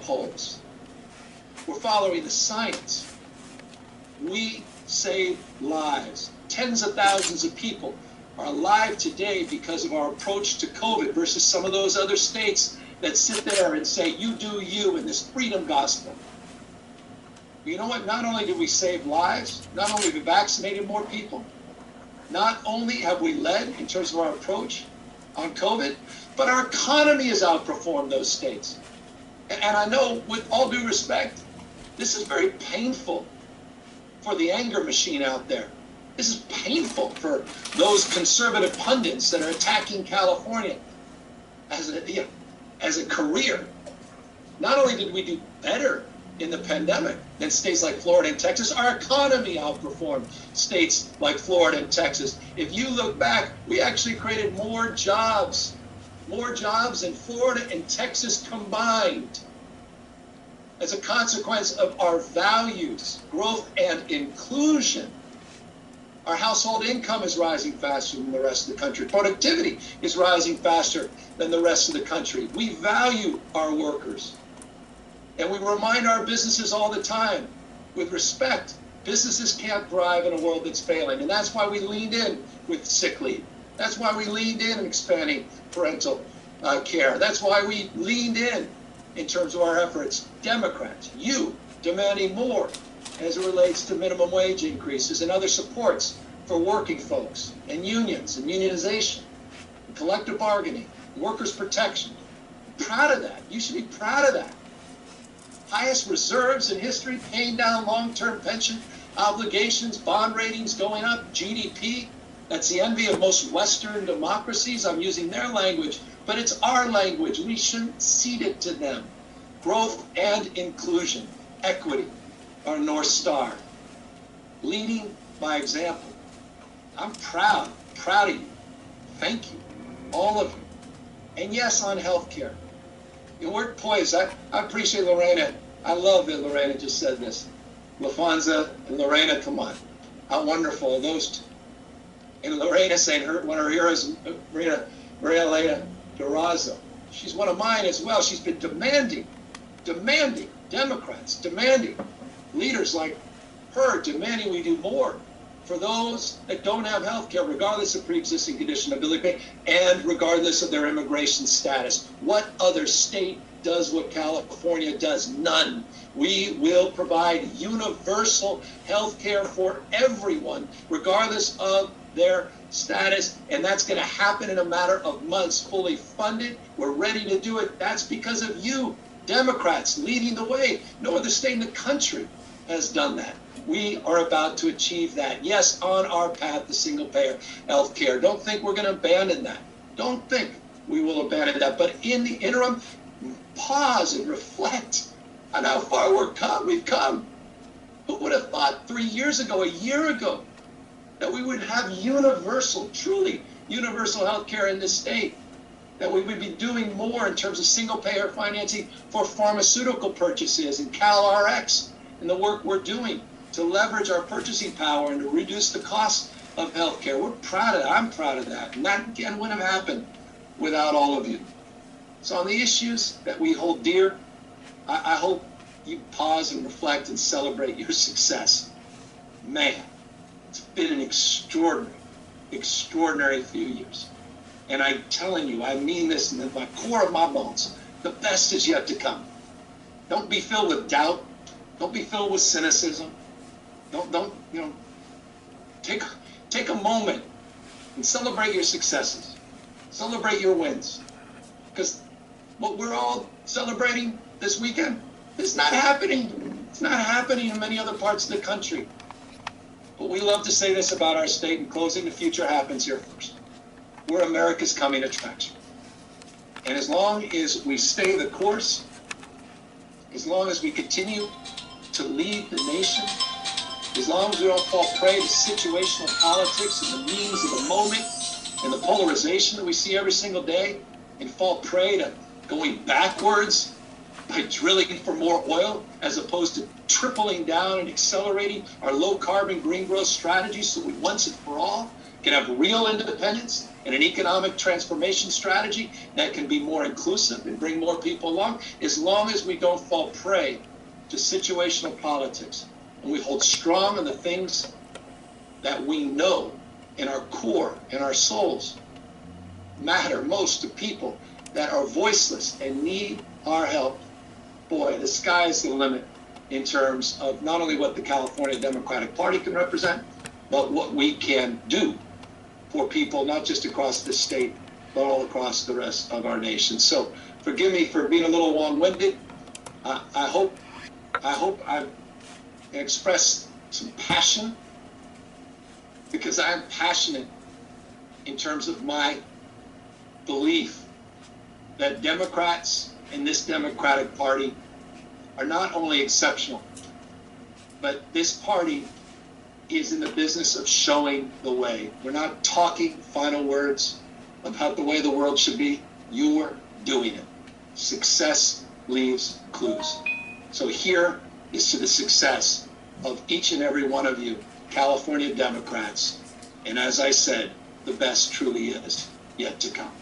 polls. We're following the science. We save lives. Tens of thousands of people are alive today because of our approach to COVID versus some of those other states that sit there and say, you do you in this freedom gospel. You know what? Not only did we save lives, not only have we vaccinated more people, not only have we led in terms of our approach on COVID, but our economy has outperformed those states. And I know, with all due respect, this is very painful for the anger machine out there. This is painful for those conservative pundits that are attacking California as a career. Not only did we do better in the pandemic than states like Florida and Texas, our economy outperformed states like Florida and Texas. If you look back, we actually created more jobs in Florida and Texas combined as a consequence of our values, growth and inclusion. Our household income is rising faster than the rest of the country. Productivity is rising faster than the rest of the country. We value our workers. And we remind our businesses all the time, with respect, businesses can't thrive in a world that's failing. And that's why we leaned in with sick leave. That's why we leaned in expanding parental care. That's why we leaned in terms of our efforts. Democrats, you demanding more as it relates to minimum wage increases and other supports for working folks and unions and unionization, and collective bargaining, workers' protection. I'm proud of that. You should be proud of that. Highest reserves in history, paying down long-term pension obligations, bond ratings going up, GDP. That's the envy of most Western democracies. I'm using their language, but it's our language. We shouldn't cede it to them. Growth and inclusion, equity, our North Star. Leading by example. I'm proud of you. Thank you, all of you. And yes, on healthcare. We're poised. I appreciate Lorena. I love that Lorena just said this. LaFonza and Lorena, come on. How wonderful are those two? And Lorena saying one of her heroes, Maria Elena Durazo. She's one of mine as well. She's been demanding Democrats, demanding leaders like her, demanding we do more for those that don't have health care, regardless of pre-existing condition, ability to pay, and regardless of their immigration status. What other state does what California does? None. We will provide universal health care for everyone, regardless of their status, and that's going to happen in a matter of months, fully funded. We're ready to do it. That's because of you, Democrats, leading the way. No other state in the country has done that. We are about to achieve that. Yes, on our path to single-payer health care. Don't think we're going to abandon that. Don't think we will abandon that. But in the interim, pause and reflect on how far we've come. Who would have thought 3 years ago, a year ago, that we would have universal, truly universal health care in this state? That we would be doing more in terms of single-payer financing for pharmaceutical purchases and CalRx and the work we're doing to leverage our purchasing power and to reduce the cost of healthcare. We're proud of that. I'm proud of that. And that, again, wouldn't have happened without all of you. So on the issues that we hold dear, I hope you pause and reflect and celebrate your success. Man, it's been an extraordinary few years. And I'm telling you, I mean this in the core of my bones. The best is yet to come. Don't be filled with doubt. Don't be filled with cynicism. Don't take a moment and celebrate your successes. Celebrate your wins. Because what we're all celebrating this weekend is not happening. It's not happening in many other parts of the country. But we love to say this about our state. In closing, the future happens here first. We're America's coming attraction. And as long as we stay the course, as long as we continue to lead the nation, as long as we don't fall prey to situational politics and the means of the moment and the polarization that we see every single day, and fall prey to going backwards by drilling for more oil as opposed to tripling down and accelerating our low carbon green growth strategy so we once and for all can have real independence and an economic transformation strategy that can be more inclusive and bring more people along, as long as we don't fall prey to situational politics and we hold strong on the things that we know in our core, in our souls, matter most to people that are voiceless and need our help. Boy, the sky is the limit in terms of not only what the California Democratic Party can represent, but what we can do for people, not just across the state, but all across the rest of our nation. So forgive me for being a little long-winded. I hope I've expressed some passion, because I'm passionate in terms of my belief that Democrats in this Democratic Party are not only exceptional, but this party is in the business of showing the way. We're not talking final words about the way the world should be. You're doing it. Success leaves clues. So here is to the success of each and every one of you, California Democrats. And as I said, the best truly is yet to come.